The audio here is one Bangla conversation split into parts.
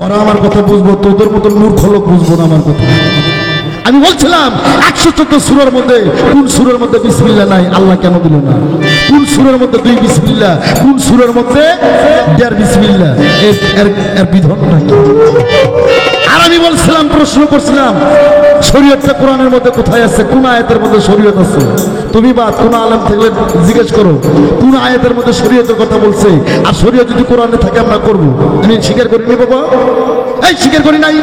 ওরা আমার কথা বুঝবো, তোদের মতো মূর্খ লোক বুঝবো না আমার কথা। আমি বলছিলাম 114 সূরার মধ্যে কোন সূরার মধ্যে বিসমিল্লাহ নাই, আল্লাহ কেন দিল না? কোন সূরার মধ্যে 2 বিসমিল্লাহ, কোন সূরার মধ্যে 1.5 বিসমিল্লাহ, এর বিধানটা কি? আর আমি বলছিলাম, প্রশ্ন করছিলাম, শরীয়তটা কোরআনের মধ্যে কোথায় আছে? কোন আয়াতের মধ্যে শরীয়ত আছে? তুমি বা কোন আলেম থাকলে জিজ্ঞেস করো কোন আয়াতের মধ্যে শরীয়তের কথা বলছে। আর শরীয়ত যদি কোরআনে থাকে আমরা করবো। আমি স্বীকার করিনি বাবা, এই স্বীকার করি নাই।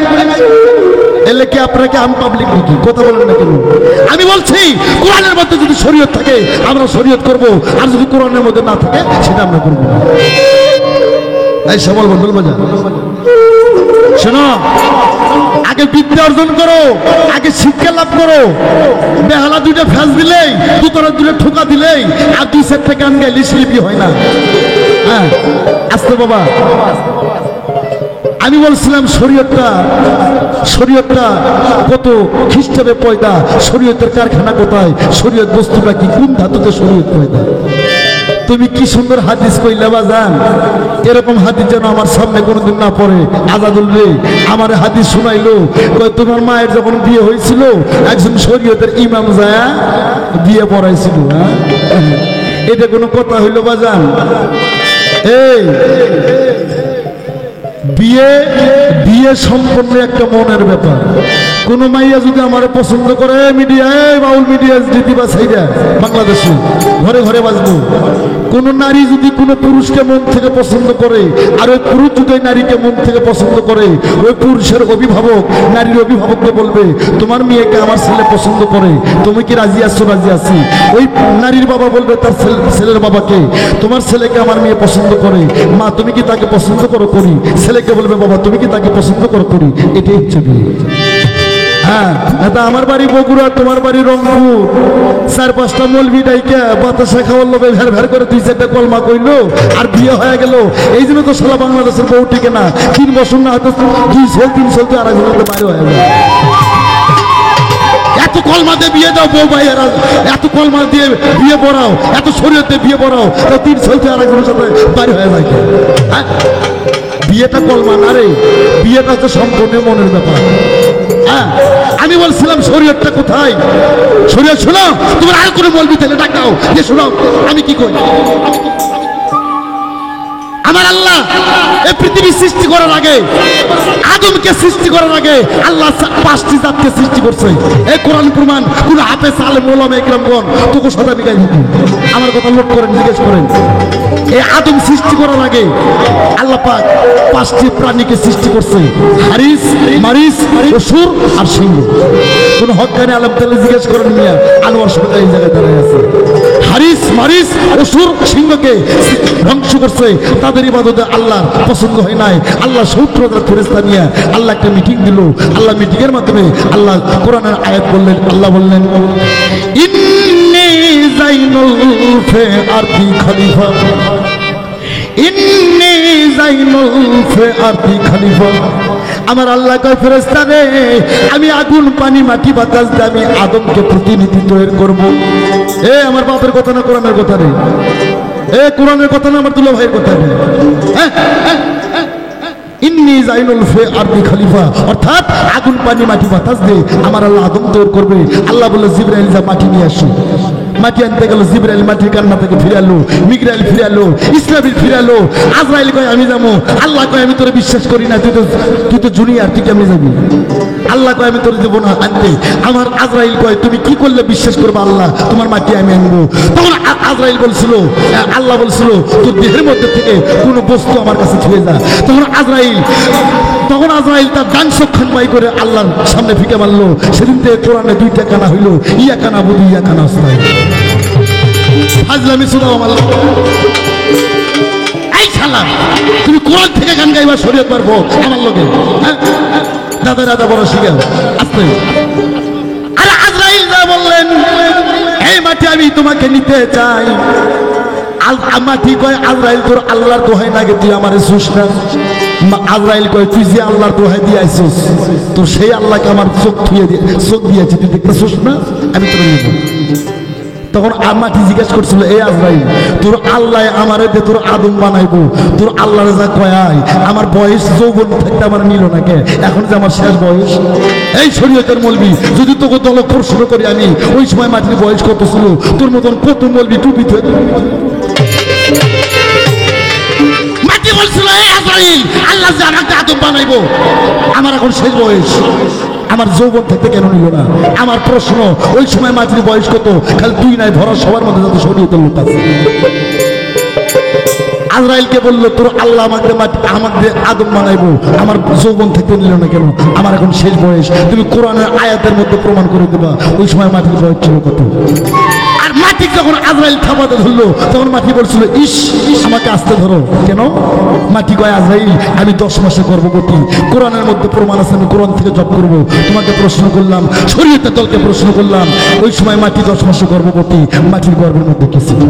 এলে কি আপনাকে আম পাবলিক নাকি? কথা বলেন না কেন? আমি বলছি কোরআনের মধ্যে যদি শরীয়ত থাকে আমরা শরীয়ত করব, আর যদি কোরআনের মধ্যে না থাকে সেটা আমরা করবো না। এই সবল বন্ধুল বাজা শোনো, আগে বিদ্যা অর্জন করো, আগে শিক্ষা লাভ করো। বেহালা 2টা ফ্যাস দিলেই, দুতরা 2টা ঠোকা দিলেই, আর 2-4টা গান গাইলে শিল্পী হয় না। হ্যাঁ আসতে বাবা, আমি বলছিলাম শরীয়তটা কত খ্রিস্টাব্দে পয়দা, শরীয়তের কারখানা কোথায়, শরীয়ত বস্তুটা কি, কোন ধাতুতে শরীয়ত পয়দা? তুমি কি সুন্দর হাদিস কইলা বাজান, এরকম হাদিস যেন আমার সামনে কোনোদিন না পড়ে। আজাদুল রে আমার হাদিস শুনাইলো, কয় তোমার মায়ের যখন বিয়ে হয়েছিল একজন শরীয়তের ইমাম যায় বিয়ে পড়াইছিল। হ্যাঁ এটা কোনো কথা হইল বাজান? এই বিয়ে সম্পূর্ণ একটা মনের ব্যাপার। কোন মাইয়া যদি আমার পছন্দ করে, মিডিয়ায় বাউল মিডিয়া জিতি বা ছাইরা বাংলাদেশে ঘরে ঘরে বাজবো। কোন নারী যদি কোনো পুরুষকে মন থেকে পছন্দ করে, আর ওই পুরুষ যদি নারীকে মন থেকে পছন্দ করে, ওই পুরুষের অভিভাবক নারীর অভিভাবককে বলবে তোমার মেয়েকে আমার ছেলে পছন্দ করে, তুমি কি রাজি আছো? রাজি আছি। ওই নারীর বাবা বলবে তার ছেলের বাবাকে তোমার ছেলেকে আমার মেয়ে পছন্দ করে, মা তুমি কি তাকে পছন্দ করো? করি। ছেলেকে বলবে বাবা তুমি কি তাকে পছন্দ করো? করি। এটাই হচ্ছে বিয়ে। হ্যাঁ এটা আমার বাড়ি বগুড়া, তোমার বাড়ি রংপুর, 4-5টা মৌলবি ডাইকা বাতাসা খাওয়ার লোভে ভের ভের করে 2-4টা কলমা কইলো আর বিয়ে হয়ে গেল। এই জন্য তো সারা বাংলাদেশের বউ টিকে না। 3 বছর না হয়তো 2 সাল 3 সাল তো আরেকজনের বাইরে হয়ে যায়। এত কলমা দিয়ে বিয়ে দাও বউ ভাইয়েরা, এত কলমা দিয়ে বিয়ে পড়াও, এত শরীয়তে বিয়ে পড়াও, তো 3 সাল তো আরেকজনের সাথে বাইরে হয়ে যায়। হ্যাঁ বিয়েটা কলমা না রে, বিয়েটা হচ্ছে সম্পূর্ণ মনের ব্যাপার। হ্যাঁ আমি বলছিলাম শরীয়তটা কোথায়? শরীয়ত শোনো, তোমার আর কোনো বলবি তাহলে ডাকাও যে শোনো আমি কি করি। আমার আল্লাহ এই পৃথিবী সৃষ্টি করার আগে, আদমকে সৃষ্টি করার আগে আল্লাহ 5টি জাতকে সৃষ্টি করছে। এই কোরআন প্রমাণ। কোন হাফেজ আলেম ওলামা ইকরামগণ তোকে সদা বিগাই দিত। আমার কথা নোট করেন, জিজ্ঞেস করেন। এই আদম সৃষ্টি করার আগে আল্লাহ পাক 5টি প্রাণীকে সৃষ্টি করছে, হারিস, মারিস, অসুর আর সিংহ। কোন হক্কানি আলেম তাহলে জিজ্ঞেস করেন, মিয়া আনোয়ার সরকার এই জায়গায় দাঁড়ায় আছে। হারিস, মারিস, অসুর, সিংহকে ধ্বংস করছে। তাদের ইবাদতে আল্লাহ পছন্দ হয় নাই। আল্লাহ 70,000 ফেরেশতা নিয়ে আল্লাহ একটা মিটিং দিল। আল্লাহ মিটিং এর মাধ্যমে আল্লাহ কোরআনের আয়াত বললেন। আল্লাহ বললেন ইন্নী যাইনুল ফি আরদি খলিফা, ইন্নী যাইনুল ফি আরদি খলিফা। আমার আল্লাহ কয় ফেরেশতা রে, আমি আগুন পানি মাটি বাতাস দিয়ে আমি আদমকে প্রতিনিধিত্ব করব। এ আমার বাপের কথা না, কোরআনের কথা রে। এ কোরআনের কথা না, আমার দুলা ভাইয়ের কথা রে। ইন্নী যাইনুল ফি আরদি খলিফা, অর্থাৎ আগুন পানি মাটি বাতাস দিয়ে আমার আল্লাহ আদম তৈরি করবে। আল্লাহ বলে জিবরাইল যা মাটি নিয়ে আসো। মাটি আনতে গেল, জিবরাইল মাটির কান্না থেকে ফিরে আলো, মিকরাইল ফিরে আলো, ইসরাফিল ফিরে আলো। আজরাইল কয় আমি যাবো। আল্লাহ কয় আমি তোরে বিশ্বাস করি না, তুই তো জুনিয়র, তুই কেমনি যাবি? আল্লাহ কয় আমি তোরে দেবো না আনতে। আমার আজরাইল কয় তুমি কি করলে বিশ্বাস করবো আল্লাহ, তোমার মাটি আমি আনবো। তখন আজরাইল বলছিল, আল্লাহ বলছিল তোর দেহের মধ্যে থেকে কোনো বস্তু আমার কাছে ছুঁয়ে যা। তখন আজরাইল তার ডান চক্ষু বাই করে আল্লাহর সামনে ফিকে মারলো। সেদিন থেকে কোরআনে 2টা কানা হইল, ইয়া কানা বুধু ইয়া কানা আসলাই। ফাজলামি শুনাও আমার। এই শালা তুমি কোরআন থেকে গান গাইবা, শরীয়ত পারবো আমার লোকে? দাদা দাদা বড় শিখা আসতে। আরে আজরাইল যা বললেন, এই মাটি আমি তোমাকে নিতে চাই। মাটি কয় আজরাইল তোর আল্লাহর দোহাই লাগে তুই আমারে শুস না। আজরাইল কয় তুই যে আল্লাহর দোহাই দিয়ে আইছিস, তোর সেই আল্লাহকে আমার চোখ দিয়েছি, তুই দেখতে শুস না, আমি তোর নেব। তখন মাটি জিজ্ঞেস করছিল, এ আজরাইল, তোর আল্লাহ আমারে দে তোর আদম বানাইবো, তোর আল্লাহর যা কয়াই আমার বয়স যৌবন থাকতে আমার নিল না কে, এখন যে আমার শেষ বয়স। এই শরীয়তের মৌলবি যদি তোকে দল প্রশ্ন করি আমি, ওই সময় মাটির বয়স কত ছিল, তোর মতন কত মৌলবি টুপি থয়ে মাটি বলছিল, এই আজরাইল, আল্লাহ যে আমাকে আদম বানাইবো আমার এখন শেষ বয়স, আমার যৌবন থাকতে কেন নিল না? আমার প্রশ্ন, ওই সময় মাটির বয়স কত? খালি তুই নাই, ভরা সবার মধ্যে যত শরীয়তের লোক আছে। আজরাইলকে বললো, তোর আল্লাহ আমাকে আদম বানাইবো, আমার যৌবন থাকতে নিল না কেন? আমার এখন শেষ বয়স। তুমি কোরআনের আয়াতের মধ্যে প্রমাণ করে দেবা ওই সময় মাটির বয়স ছিল কত। আর মাটি যখন আজরাইল থামাতে ধরলো, তখন মাটি বলছিল, ইস আমাকে আসতে ধরো কেন? মাটি কয়, আজরাইল আমি 10 মাসে গর্ভবতী, কোরআনের মধ্যে প্রমাণ আছে, আমি কোরআন থেকে জব করবো। তোমাকে প্রশ্ন করলাম, শরীয়তের দলকে প্রশ্ন করলাম, ওই সময় মাটি 10 মাসে গর্ভবতী, মাটির গর্ভের মধ্যে কি ছিল?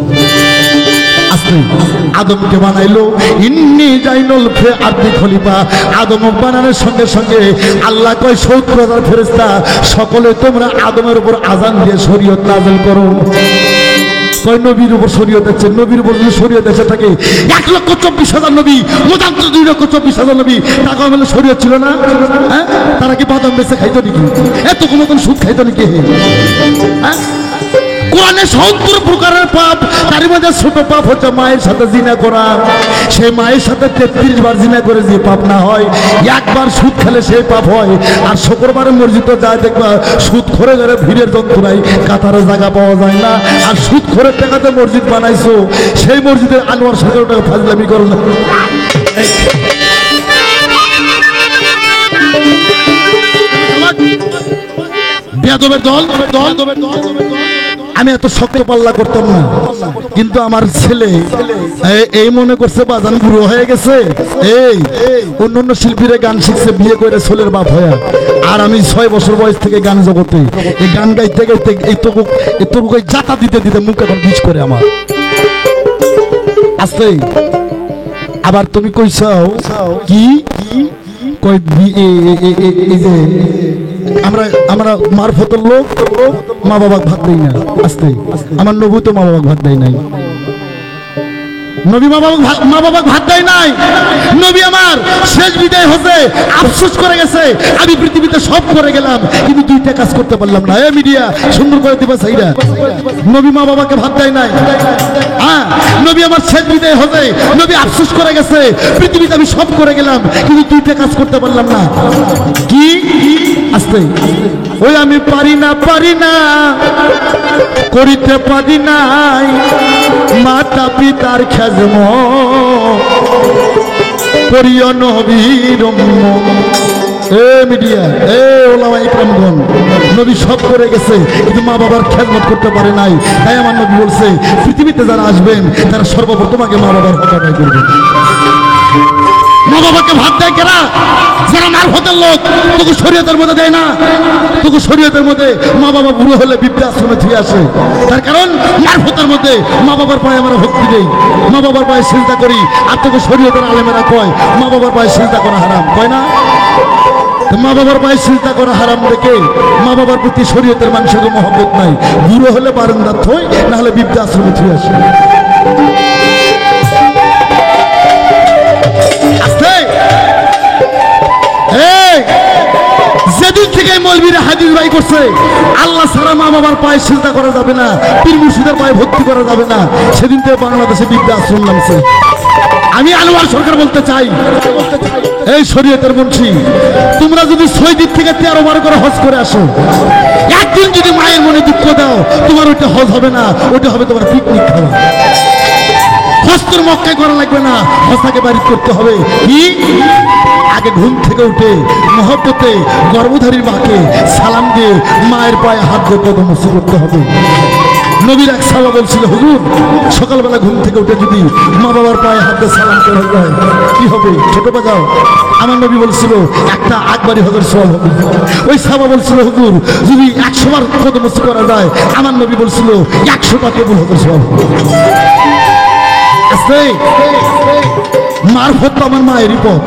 আদমকে বানাইলো, ইন্নি জাইনুল ফি আরদি খলিফা। আদম বানানোর সঙ্গে সঙ্গে আল্লাহ কয় 70,000 ফেরেশতা সকলে তোমরা আদমের উপর আযান দিয়ে শরীয়ত নাযিল করো। কয় নবীর উপর শরীয়ত আছে, নবীর উপর যদি শরীয়ত আছে থাকে 1,24,000 নবী, মোটামুটি 2,24,000 নবী, টাকা মেলে শরীয়ত ছিল না? হ্যাঁ, তারা কি বাদাম বেচে খাইতো নাকি? এত মতন সুদ খাইতো নাকি? হ্যাঁ, কোরআনে 70 প্রকারের পাপ, তার মধ্যে ছোট পাপ হচ্ছে মায়ের সাথে জিনা করা। সেই মায়ের সাথে 33 বার জিনা করে যে পাপ না হয়, একবার সুদ খেলে সেই পাপ হয়। আর শুক্রবারে মসজিদে যায় দেখবা সুদ খোরে ঘরে ভিড়ের যন্ত্রণায় কাতারে জায়গা পাওয়া যায় না। আর সুদ খোরের টাকাতে মসজিদ বানাইছো, সেই মসজিদের আনোয়ার সরকার টাকা ফাজলামি করো না। বেয়াদবের দল। আমি এত শক্ত পাল্লা করতাম না, কিন্তু আমার ছেলে এই মনে করছে বাজান বুড়ো হয়ে গেছে। এই অন্য শিল্পীরা গান শিখছে বিয়ে করে ছেলের বাপ হয়ে, আর আমি 6 বছর বয়স থেকে গান জগতে এই গান গাইতে গাইতে এইটুকু জাতা দিতে দিতে মুখ এখন বিষ করে আমার আসতে। আবার তুমি কইছাও কি কই এই যে আমরা মারফতের লোক, মা বাবা ভাত দেই না। আসতে আমার নবী তো মা বাবা ভাত দেয় নাই, নবী মা বাবা ভাত দেয় নাই। নবী আমার শেষ বিদায় হতে আফসোস করে গেছে, আমি পৃথিবীতে সব করে গেলাম কিন্তু 2টা কাজ করতে পারলাম না। এই মিডিয়া সুন্দর করে দিবা সাইরা, নবী মা বাবাকে ভাত দেয় নাই। হ্যাঁ, নবী আমার শেষ বিদায় হতে নবী আফসোস করে গেছে, পৃথিবীতে আমি সব করে গেলাম কিন্তু 2টা কাজ করতে পারলাম না। কি? আসতে ওই আমি পারি না করিতে পারি নাই মাতা পিতার খেজম করিও নবীর। এ মিডিয়া, এ ওলামা ইকরামগণ, নবী সব করে গেছে কিন্তু মা বাবার খেদমত করতে পারে নাই। তাই আমার নবী বলছে, পৃথিবীতে যারা আসবেন তারা সর্বপ্রথম আগে মা বাবার হক আদায় করবেন। মা বাবাকে ভাত দেয় কেনা? যারা মারফতের লোক, তোকে শরীয়তের মধ্যে দেয় না। তোকে শরীয়তের মধ্যে মা বাবা বুড়ো হলে বৃদ্ধাশ্রমে ফিরে আসে, তার কারণ মারফতের মধ্যে মা বাবার পায়ে আমরা ভক্তি দেই, মা বাবার পায়ে চিন্তা করি। আর তোকে শরীয়তের আলেমেরা কয় মা বাবার পায়ে চিন্তা করা হারাম, কয় না? মা বাবার পায়ে চিন্তা করা হারাম দেখে মা বাবার প্রতি শরীয়তের মানুষের মহব্বত নাই। বুড়ো হলে বারান্দা থই, না হলে বৃদ্ধাশ্রমে ফিরে আসে। যেদিন থেকে মৌলবীরা হাদিস বাই করছে আল্লাহ ছাড়া মা বাবার পায়ে চিন্তা করা যাবে না, পীর মুর্শিদের পায়ে ভর্তি করা যাবে না, সেদিন থেকে বাংলাদেশে বৃদ্ধাশ্রম নামছে। আমি আনোয়ার সরকার বলতে চাই, এই শরীয়তের মুন্সি, তোমরা যদি 6 দিন থেকে 13 বার করে হজ করে আসো, একদিন যদি মায়ের মনে দুঃখ দাও, তোমার ওইটা হজ হবে না, ওইটা হবে তোমার পিকনিক খাওয়া। হজ তোর মক্কায় করা লাগবে না, হজটাকে বাড়ি করতে হবে। কি? আগে ঘুম থেকে উঠে মহব্বতে গর্ভধারীর মাকে সালাম দিয়ে মায়ের পায়ে হাত দিয়ে কদম মুছে করতে হবে। নবীর এক সাহাবা বলছিল, হুজুর সকালবেলা ঘুম থেকে উঠে যদি মা বাবার পায়ে হাত দিয়ে সালাম করা যায় কি হবে? ছোট বাজাও। আমার নবী বলছিল একটা আকবারি হজের সওয়াব হবে। ওই সাহাবা বলছিল, হুজুর যদি 100 বার কদম মুছে করা যায়, আমার নবী বলছিল 100টা কবুল হজের সওয়াব হবে। মারফত তো আমার মায়েরই পথ।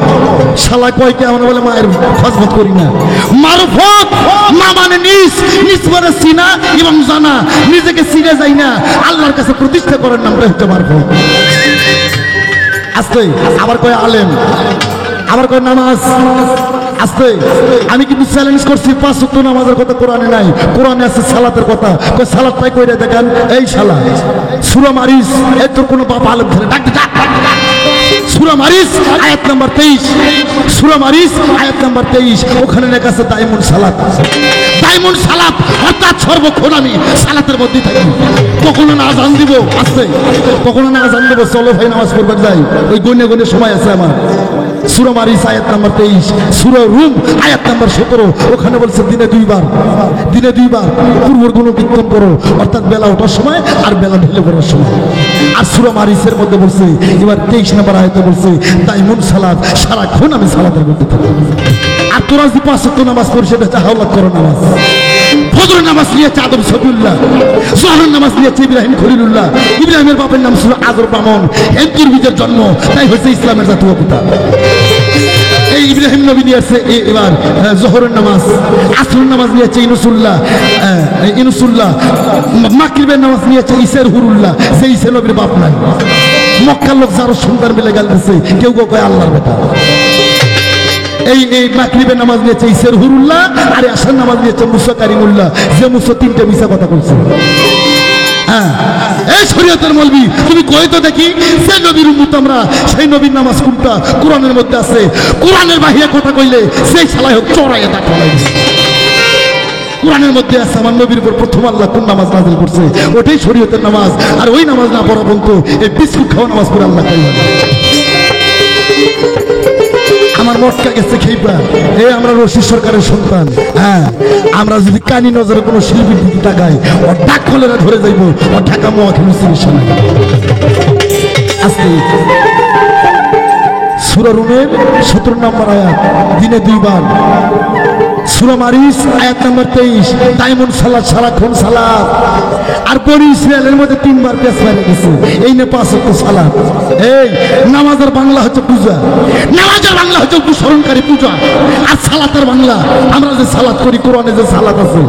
শালা কয় কে আমরা বলে মায়ের খজমত করি না। মারফত মা মানে নিজ, নিজ মানে চিনা এবং জানা, নিজেকে চিনে যাই না, আল্লাহর কাছে প্রতিষ্ঠা করার নামটা হচ্ছে মারফত। আস্তে আবার কয় আলেম, আবার কয় নামাজ। আস্তে আমি কিন্তু চ্যালেঞ্জ করছি, 5 ওয়াক্ত নামাজের কথা কোরআনে নাই, কোরআনে আছে সালাতের কথা। কয় সালাতটাই কইরা দেখেন, এই শালা সূরা মারিস, এই তোর কোনো বাপ আলেম ধরে ডাক ডাক। সূরা মারিস আয়াত নাম্বার 23, সূরা মারিস আয়াত নাম্বার 23, ওখানে লেখা আছে দাইমুন সালাত। দাইমুন সালাত অর্থাৎ সর্বক্ষণ আমি সালাতের মধ্যে থাকি। কখনো না আজান দিব, আস্তে কখনো না আজান দিব, চলো ভাই নামাজ পড়বার যাই, ওই গনে গনে সময় আছে আমার। সূরা মারিস আয়াত নাম্বার 23, সূরা রুম আয়াত নাম্বার 17, ওখানে বলছে দিনে 2 বার, দিনে 2 বার পূর্বর গুণ কীর্তন করো, অর্থাৎ বেলা ওঠার সময় আর বেলা ঢেলে পড়ার সময়। আর সূরা মারিসের মধ্যে বলছে এবার 23 নম্বর আয়াতে বলছে দাইমুন সালাত, সারাক্ষণ আমি সালাতের মধ্যে থাকি। আর তোরা যদি 5 ওয়াক্ত নামাজ পড়ি সেটা তাহাওয়াত করো নামাজ। ফজর নামাজ নিয়েছে আদম সফিউল্লাহ, জোহরের নামাজ নিয়েছে ইব্রাহিম খলিলুল্লাহ। ইব্রাহিমের বাপের নাম ছিল আজর বামন, এর দুর্বীজের জন্ম, তাই হচ্ছে ইসলামের জাতীয় পিতা। এই ইব্রাহিম নবী নিয়েছে এবার জোহরের নামাজ, আসরের নামাজ নিয়েছে ইনুসুল্লাহ, ইনুসুল্লাহ। মাগরিবের নামাজ নিয়েছে ইসের হুরুল্লাহ, সেই ইসে নবীর বাপ নাই। মক্কার লোক যারা সন্তান মিলে গেলতেছে, কেউ কেউ কয় আল্লাহর বেটা। এই মাগরিবের নামাজ নিয়েছে ইসের হুরুল্লাহ, আর আসার নামাজ নিয়েছে মুসা কারিমুল্লাহ, যে মুসা 3টে মিছা কথা বলছে। হ্যাঁ, এই শরীয়তের মৌলবি তুমি কই তো দেখি, সেই নবীর উম্মত আমরা, সেই নবীর নামাজ কোনটা কোরআনের মধ্যে আছে? কোরআনের বাহিরে কথা কইলে সেই শালায় হোক চড়াইয়া দাঁড় ফেলাই। কোরআনের মধ্যে আছে আমার নবীর উপর প্রথম আল্লাহ কোন নামাজ নাযিল করছে, ওটাই শরীয়তের নামাজ। আর ওই নামাজ না পড়া পর্যন্ত এই বিস্কুট খাওয়া নামাজ পড়ে আল্লাহ খাইবে না। আমার মটকা গেছে খেইবা, এই আমরা রশিদ সরকারের সন্তান। হ্যাঁ, আমরা যদি কানি নজরে কোনো শিল্পীর দিকে তাকাই, ওর ডাক খোলেরা ধরে যাইব, ওর ঢাকা মহাখালী চিকিৎসা নাই। আজকে সূরা রুমের 17 নম্বর আয়াত, দিনে 2 বার। সূরা মারিস আয়াত নাম্বার 23, দাইমুন সালাত, সারাক্ষণ সালাত। আর বনি ইসরায়েলের মধ্যে 3 বার পেশ মেরে গেছে, এই নে 5 ওয়াক্ত সালাত। এই নামাজের বাংলা হচ্ছে পূজা, নামাজের বাংলা হচ্ছে অনুসরণকারী পূজা। আর সালাতের বাংলা, আমরা যে সালাত করি, কোরআনে যে সালাত আছে,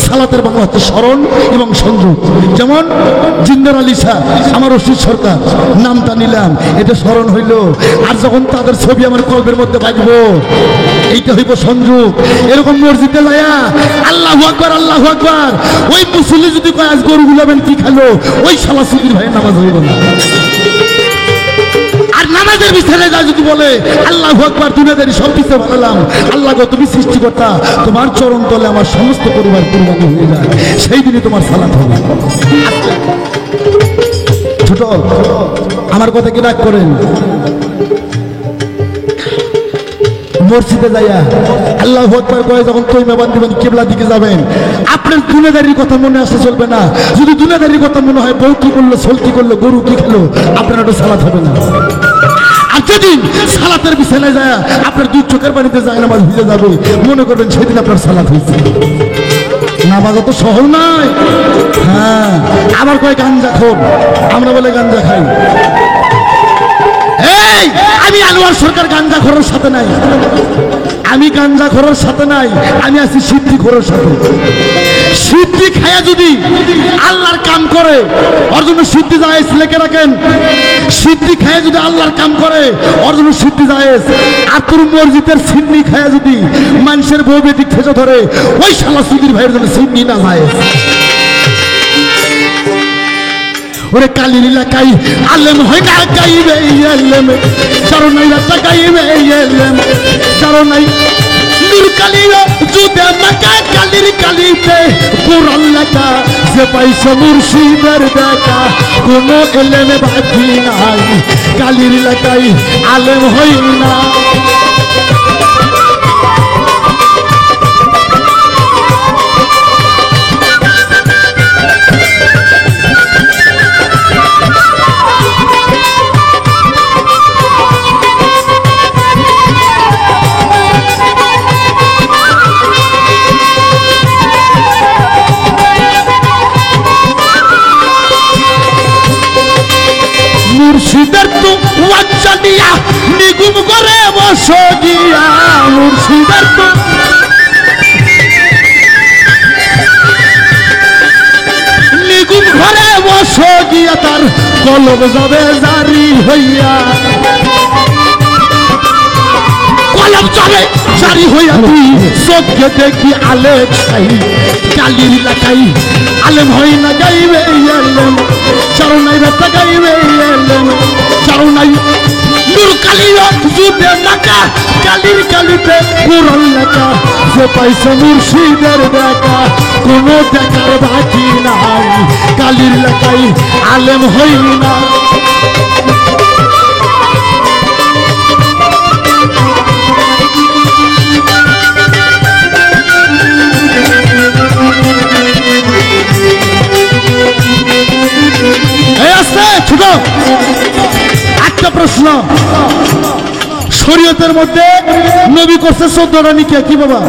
সালাতের বাংলা হচ্ছে স্মরণ এবং সংযোগ। যেমন জিন্দার আলী শাহ, আমার রশিদ সরকার নামটা নিলাম, এটা স্মরণ হইল। আর যখন তাদের ছবি আমার কলবের মধ্যে বাজবো, এইটা হইব সংযোগ। এরকম মসজিদে যায়া আল্লাহু আকবার, আল্লাহু আকবার, ওই মুসল্লি যদি কয় আজ গরু গুলাবেন কি খালো, ওই শালা সুবির ভাইয়ের নামাজ হইব না। আর নামাজের বিছানায় যা যদি বলে আল্লাহু আকবার, দুনিয়াদারি সব কিছু ভালালাম, আল্লাহ গো তুমি সৃষ্টিকর্তা, তোমার চরণ তলে আমার সমস্ত পরিবার কুরবানি হয়ে যায়, সেই দিনই তোমার সালাত হবে। ছোট আমার কথা কি রাগ করেন? মসজিদে যাইয়া আল্লাহু আকবার কয়ে যখন তৈমাবান দিবেন, কিবলা দিকে যাবেন, আপনার দুনিয়াদারির কথা মনে আসতে চলবে না। যদি দুনিয়াদারির কথা মনে হয়, বউ কি করলো, ছোল কি করলো, গরু কি খেলো, আপনার একটা সালাত হবে না। আর যেদিন সালাতের বিছানায় যায় আপনার 2 চোখের পানিতে যায় নামাজ ভিজে যাবে, মনে করবেন সেদিন আপনার সালাত হয়েছে। নামাজ অত সহজ নয়। হ্যাঁ, আবার কয় গাঞ্জা খোর, আমরা বলে গাঞ্জা খাই। এই আমি আনোয়ার সরকার গাঞ্জা খোরের সাথে নাই, আমি গাঞ্জা খোরের সাথে নাই, আমি আছি সিদ্ধি খোরের সাথে। সিদ্ধি খায়া যদি আল্লাহর কাম করে, ওর জন্য সিদ্ধি জায়েজ, লেখে রাখেন। সিদ্ধি খায়া যদি আল্লাহর কাম করে, ওর জন্য সিদ্ধি জায়েজ। আর তোর মসজিদের সিন্নি খায়া যদি মানুষের বউ বেটি খেজে ধরে, ওই শালা সুধীর ভাইয়ের জন্য সিন্নি না জায়েজ। ওরে কালির এলাকায় আলেম হয় না গাইবে এলেম, যারো নাই রাস্তা গাইবে এলেম, যারো নাই নূর কালিরা জুদে মাকা কালির কালিতে কোরআন লেখা, যে পাইছে মুর্শিদের দেখা, কোনো এলেমে বাকি নাই, কালির এলাকায় আলেম হই না। মুর্শিদের তো ওয়াজ্জালি লইয়া নিগুম করে বসো গিয়া মুর্শিদের তো নিগুম ঘরে বসো গিয়া তার কলম যাবে জারি হইয়া কলম যাবে জারি হইয়া তুই চোখে দেখি আলেম খাই কালির লাগাই আলেম হই না গাইবে এলেম চারো নাই রাস্তা গাইবে এলেম চারো নাই নূর কালিয়া জুতে নাকা কালির কালিতে কোরআন লেখা যে পাইছে মুর্শিদের দেখা কোনো দেখার বাকি নাই কালির লেখাই আলেম হই না ছোট একটা প্রশ্ন শরীয়তের মধ্যে নবী করছে 14টা নিকে কি বাবা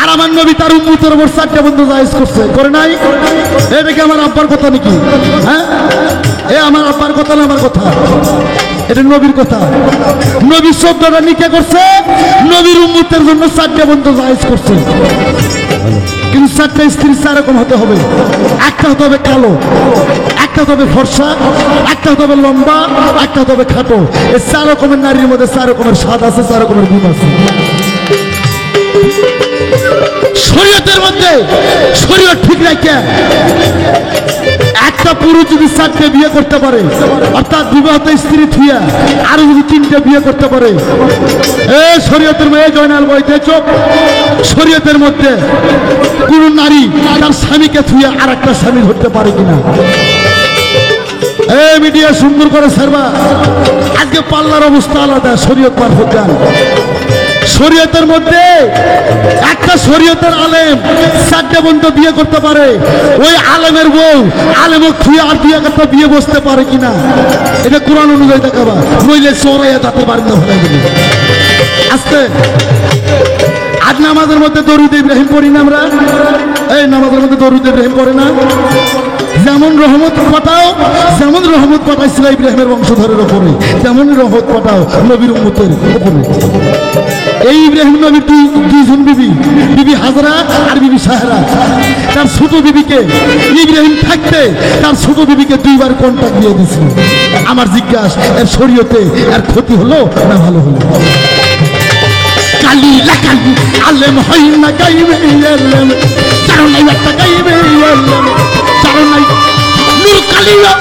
আর আমার নবী তার উম্মতের উপর 4টা বন্ধু জায়েজ করছে করে নাই এটা কি আমার আব্বার কথা নাকি হ্যাঁ এ আমার আব্বার কথা না আমার কথা এটা নবীর কথা নবী 14টা নিকে করছে নবীর উম্মতের জন্য 4টা বন্ধু জায়েজ করছে কিন্তু 4টা স্ত্রী 4 রকম হতে হবে একটা হতে হবে কালো একটা হতে হবে ফর্সা একটা হতে হবে লম্বা একটা হতে হবে খাটো এই 4 রকমের নারীর মধ্যে 4 রকমের স্বাদ আছে 4 রকমের গুণ আছে শরীয়তের মধ্যে শরীয়ত ঠিক রাখে একটা পুরুষ যদি 4টে বিয়ে করতে পারে অর্থাৎ বিবাহিত স্ত্রী থুইয়া আরো যদি 3টে বিয়ে করতে পারে এই শরীয়তের মধ্যে জয়নাল বইতে চোখ শরীয়তের মধ্যে কোন নারী তার স্বামীকে থুইয়া আর একটা স্বামী ধরতে পারে কিনা এই মিডিয়া সুন্দর করে সারবা আজকে পাল্লার অবস্থা আলাদা শরীয়ত মারফত গান শরীয়তের মধ্যে একটা শরীয়তের আলেম 4টে বন্ধু বিয়ে করতে পারে ওই আলেমের বউ আলেমক থুয়ে আর বিয়ে করতে বিয়ে বসতে পারে কিনা এটা কোরআন অনুযায়ী দেখাবা নইলে চোরাইয়া তাতে পারেন না ভুলে গেলে আস্তে আজ নামাজের মধ্যে দরুদ ইব্রাহিম পড়ি না আমরা এই নামাজের মধ্যে দরুদ ইব্রাহিম পড়ে না যেমন রহমত পাঠাও যেমন রহমত পাঠাইছিল ইব্রাহিমের বংশধরের উপরে তেমন রহমত পাঠাও নবীর উম্মতের উপরে এই ইব্রাহিম নবীর দুইজন বিবি হাজরা আর বিবি সাহেরা তার ছোট বিবিকে ইব্রাহিম থাকতে তার ছোট বিবিকে 2বার কন্ট্যাক্ট দিয়ে দিয়েছিল আমার জিজ্ঞাসা এর শরীয়তে এর ক্ষতি হলো না ভালো হলো কালি লাকালি আলেম হই না গাইবে এলেম চারো নাই একটা গাইবে এলেম চারো নাই নূর কালিয়া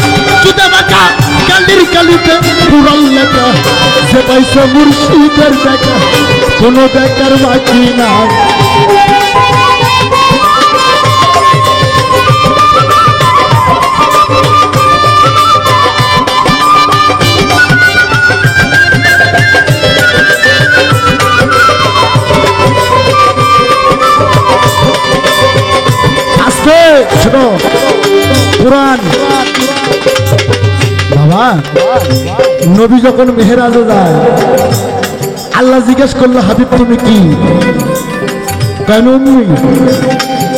জুতে মাকা কালির কালিতে কোরআন লেখা যে পাইছে মুর্শিদের দেখা কোনো দেখার বাকি নাই ছোট কোরআন বাবা নবী যখন মেহেরাজে যায় আল্লাহ জিজ্ঞেস করলো হাবিব তুমি কি কেন উম্মি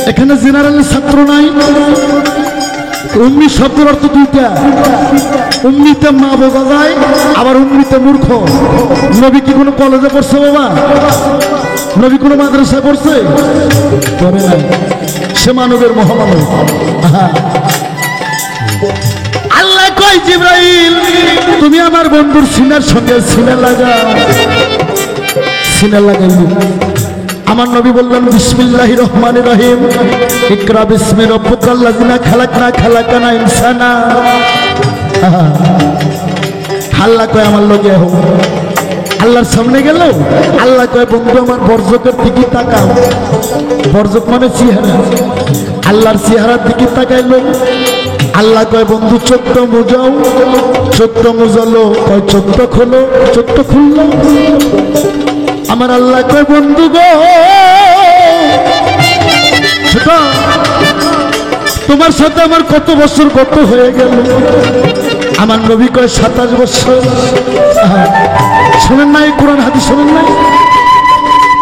এখানে জেনারেলের ছাত্র নাই উম্মি শব্দের অর্থ 2টা উম্মিতে মা বোঝা যায় আবার উম্মিতে মূর্খ নবী কি কোনো কলেজে পড়ছে বাবা নবী কোনো মাদ্রাসায় পড়ছে পড়ে নাই সে মানবের মহামানব আল্লাহ কয় জিবরাইল তুমি আমার বন্ধুর সিনার সঙ্গে সিনা লাগাও সিনা লাগাইলি আমার নবী বললেন বিসমিল্লাহির রহমানির রহিম ইকরা বিসমি রাব্বিকাল্লাযী খালাকানা ইনসানা আল্লাহ কয় আমার লগে হও আল্লাহর সামনে গেল আল্লাহ কয় বন্ধু আমার বর্জকের দিকে তাকাও বর্জক মানে চেহারা আল্লাহর চেহারার দিকে তাকাইলো আল্লাহ কয় বন্ধু চোখটা মুজাও চোখটা মুজালো কয় চোখটা খোলো চোখটা খুললো আমার আল্লাহ কয় বন্ধু গো তোমার সাথে আমার কত বছর কত হয়ে গেল আমার নবী কয় 27 বছর শোনেন নাই কোরআন হাদিস শোনেন নাই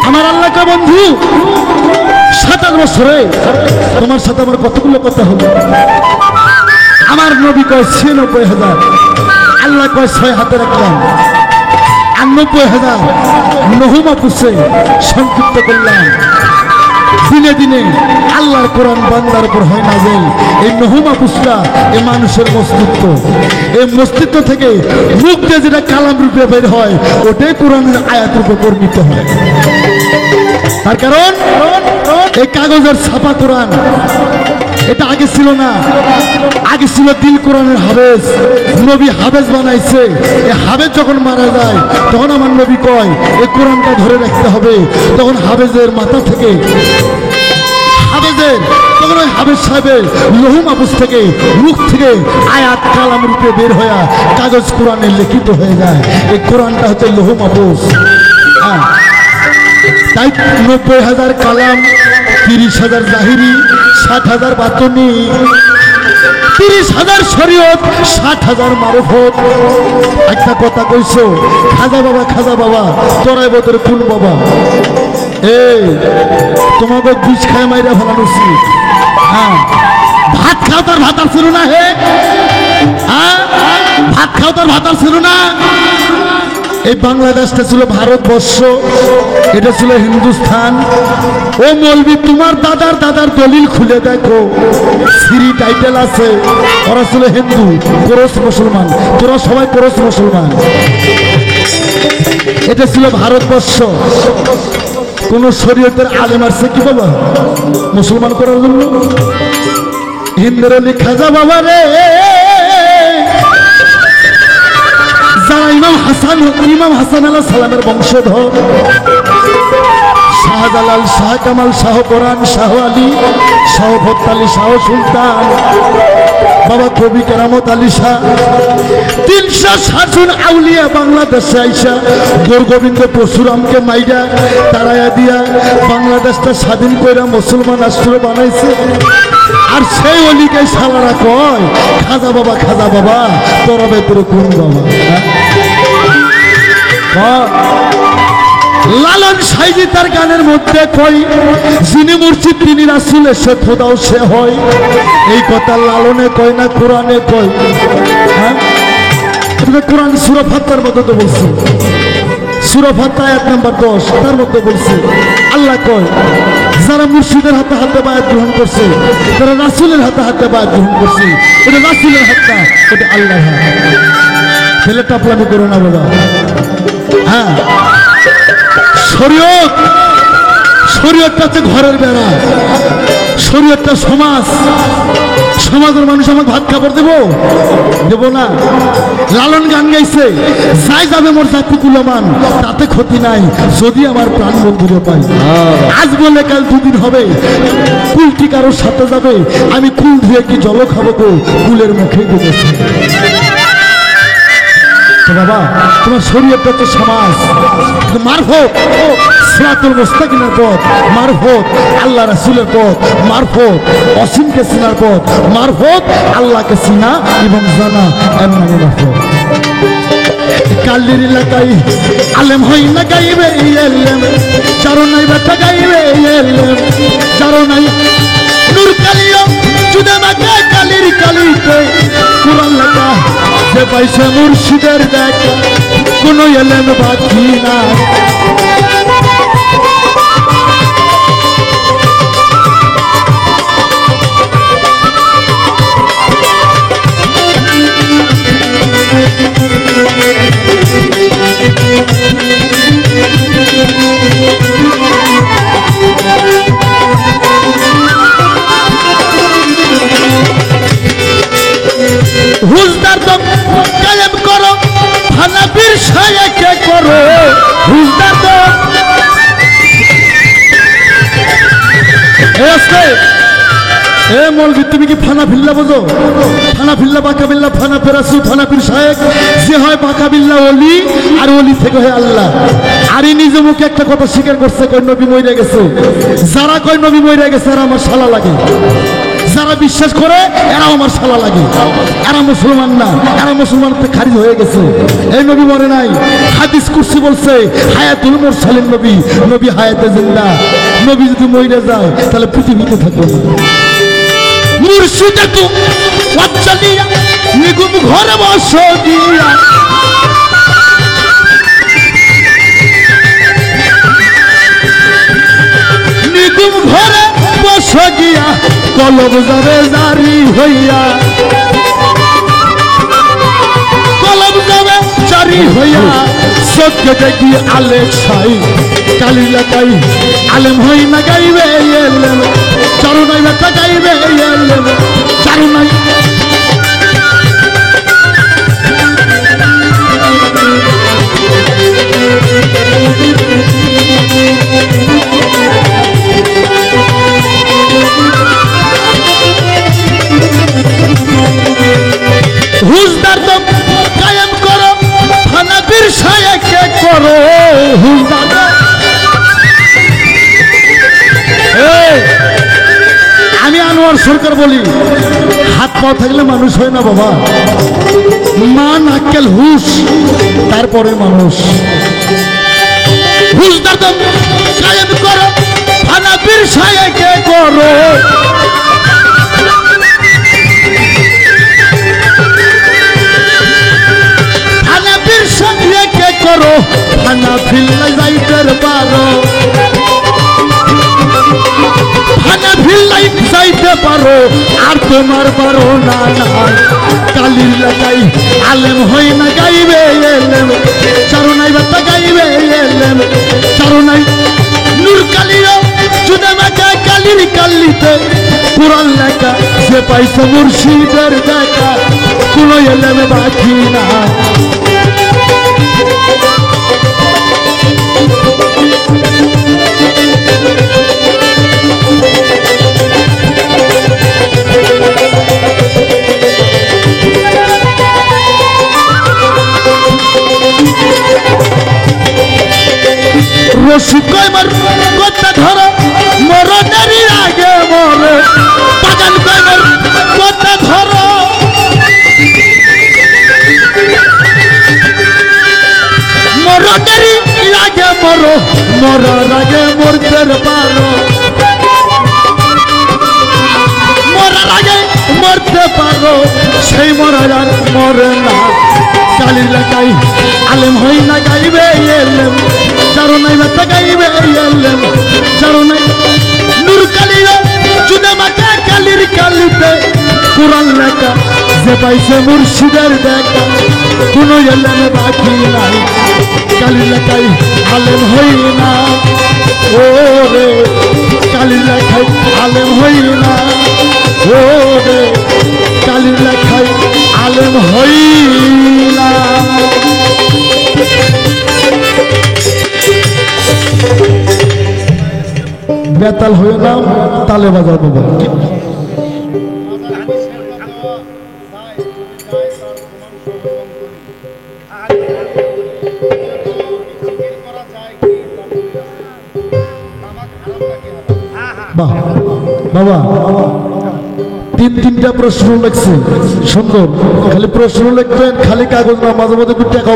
আমার আল্লাহ কয় বন্ধু 27 বছরে তোমার সাথে আমার কতগুলো কথা হলো আমার নবী কয় 96,000, আল্লাহ কয় 6 হাতে রাখলাম, 90,000 লৌহ মাহফুজে সংক্ষিপ্ত করলাম। দিনে দিনে আল্লাহর কোরআন বান্দার উপর হয় নাযিল। এই লৌহ মাহফুজটা এই মানুষের মস্তিষ্ক, এই মস্তিষ্ক থেকে মুখ দিয়ে যেটা কালাম রূপে বের হয় ওটাই কোরআনের আয়াত রূপে পরিণত হয়। তার কারণ এই কাগজের ছাপা কোরআন এটা আগে ছিল না, আগে ছিল দিল কোরআনের হাফেজ, নবী হাফেজ বানাইছে। এই হাফেজ যখন মারা যায় তখন আমার নবী কয় এই কোরআনটা ধরে রাখতে হবে। তখন হাফেজের মাথা থেকে তখন ওই হাফেজ সাহেবের লৌহ মাহফুজ থেকে মুখ থেকে আয়াত কালাম রূপে বের হয়ে কাগজ কোরআনে লিখিত হয়ে যায়। এই কোরআনটা হচ্ছে লৌহ মাহফুজ। হ্যাঁ, তাই 90,000 কালাম, 30,000 জাহিরি, 60,000 বাতনি, 30,000 শরীয়ত, 60,000 মারফত। একটা কথা কইছো খাজা বাবা তোরাই বতরে কোন বাবা? এই তোমাকে বিষ খায় মাইরা ফেলানো উচিত। হ্যাঁ, ভাত খাও তার ভাত আর ছিল না। হে হ্যাঁ, ভাত খাও তার ভাত আর ছিল না। এই বাংলাদেশটা ছিল ভারতবর্ষ, এটা ছিল হিন্দুস্তান। ও মৌলবি তোমার দাদার দলিল খুলে দেখো, সিরি টাইটেল আছে, ওরা ছিল হিন্দু, কোরস মুসলমান, তোরা সবাই কোরস মুসলমান। এটা ছিল ভারতবর্ষ। কোন শরীয়তের আলেম আসছে কি বাবা মুসলমান করার জন্য? হিন্দুরা লেখা যা বাবা রে, যারা ইমাম হাসান আলাইহিস সালামের বংশধর, শাহজালাল, শাহ কামাল, শাহ কোরআন, শাহ আলী, শাহ ভক্তালি, শাহ সুলতান, বাবা কবি কেরামত আলী শাহ, 360 জন আউলিয়া বাংলাদেশে আইসা গোরগোবিন্দ পরশুরামকে মাইরা তারাইয়া দিয়া বাংলাদেশটা স্বাধীন কইরা মুসলমান রাষ্ট্র বানাইছে। আর সেই অলিকে সালারা কয় খাজা বাবা তোরা ভেতরে কোন বাবা? লালন সাইজি তার গানের মধ্যে কই যিনি মুর্শিদ তিনি রাসূল, সে খোদাও সে হয়। এই কথা লালনে কয় না, কোরআনে কয়। হ্যাঁ, কোরআন সূরা ফাতহার মধ্যে তো বলছে, সূরা ফাতহা আয়াত নাম্বার 10 তার মধ্যে বলছে আল্লাহ কয় যারা মুর্শিদের হাতে বায়াত গ্রহণ করছে, যারা রাসূলের হাতে বায়াত গ্রহণ করছে, এটা রাসূলের হাত না, এটা আল্লাহর হাত। ছেলে টাপলামি করো না বাবা। হ্যাঁ, শরীয়তটা হচ্ছে ঘরের বেড়া, শরীয়তটা সমাজের মানুষ আমাকে ভাত খাবার দেবো না। লালন গান গাইছে যাই যাবে মোর জাতি কুলমান, তাতে ক্ষতি নাই যদি আমার প্রাণ বন্ধুরে পাই। আজ বলে কাল দুদিন হবে, কুলটি কারোর সাথে যাবে, আমি কুল ধুয়ে কি জল খাবো গো, কুলের মুখে ডুবেছে। বাবা তোমার শরীয়তটা তো সমাজ, মারফত সিরাতুল মুস্তাকিমের পথ, মারফত আল্লাহ রাসূলের পথ, মারফত অসীমকে চিনার পথ, মারফত আল্লাহকে চিনা এবং জানা, এমন মারফত। কালির এলাকায় আলেম হই না গাইবে এলেম, চারো নাই বেটা গাইবে এলেম, চারো নাই নূর কালিও জুদে মাকে কালির কালিতে কোরআন লেখা যে পাইছে মুর্শিদের দেখা, কোন এলেম বাকি না। হুজদার দম কায়েম করো, হানাফির শায়েখে করো হুজদার দম। এ মৌলবি তুমি কি ফানা ফিল্লা বোঝো? ফানা ফিল্লা, বাঁকা বিল্লা, ফানা ফেরাসু, ফানা পীর শায়েখ। যে হয় বাঁকা বিল্লা ওলি, আর ওলি থেকে হয় আল্লাহ। আর এই নিজ মুখে একটা কথা স্বীকার করছে, কয় নবী মইরা গেছে। যারা কয় নবী মইরা গেছে এরা আমার শালা লাগে, যারা বিশ্বাস করে এরা আমার শালা লাগে। এরা মুসলমান না, এরা মুসলমান খারিজ হয়ে গেছে। এই নবী মরে নাই, হাদিস কুরসি বলছে হায়াতুল মুরসালিন, নবী হায়াতে জিন্দা। নবী যদি মইরা যায় তাহলে পৃথিবীতে থাকবে না। মুর্শিদে তো অচলিয়া নিগুম ঘরে বস দিয়া নিগুম ঘরে বস গিয়া কলব যাবে জারি হইয়া কলব যাবে জারি হইয়া সত্যে দেখি আলেক সাই কালি লাগাই আলেম হই না গাইবে এলেম চারুনাই ব্যথা গাইবে এলেম চারুনাই হুজদার তো কায়েম করো হানাফির শায়েখকে করো হুজদার আমি আনোয়ার সরকার বলি হাত পা থাকলে মানুষ হয় না বাবা মান আক্কেল হুশ তারপরে মানুষ হুজদার তো কায়েম করো হানাফির শায়েখকে করো করো হানাফিল যাইতের পারো হানাফিল যাইতে পারো আর তোমার পারো না কালির লাগাই আলেম হই না গাইবে এলেম চারুনাই ব্যথা গাইবে এলেম চারুনাই নূর কালিও জুদে মাকা কালির কালিতে কোরআন লেখা যে পাইছে মুর্শিদের দেখা কোনো এলেম বাকি না রশি কয়মার কথা ধরো মরণেরই আগে মরে বাগান কয়মার কথা ধরো মরণেরই আগে মরো মরার আগে মরতে পারো মরার আগে মরতে পারো সেই মরার আর মরে না কালি লাগাই আলেম হই না গাইবে এলেম চারুনাই ব্যথা গাইবে এলেম চারুনাই নূর কালিও জুদে মাকা কালির কালিতে কোরআন লেখা যে পাইছে মুর্শিদের দেখা কোনো এলেম বাকি নাই কালি লেখাই আলেম হই না ও রে কালি লেখাই আলেম হই না ও রে কালি লেখাই আলেম হই না বেতাল হয়ে নাও তালে বাজাবো বাবা তিনটা প্রশ্ন লিখছে সুন্দর খালি প্রশ্ন লিখবেন খালি কাগজ না মাঝে মাঝে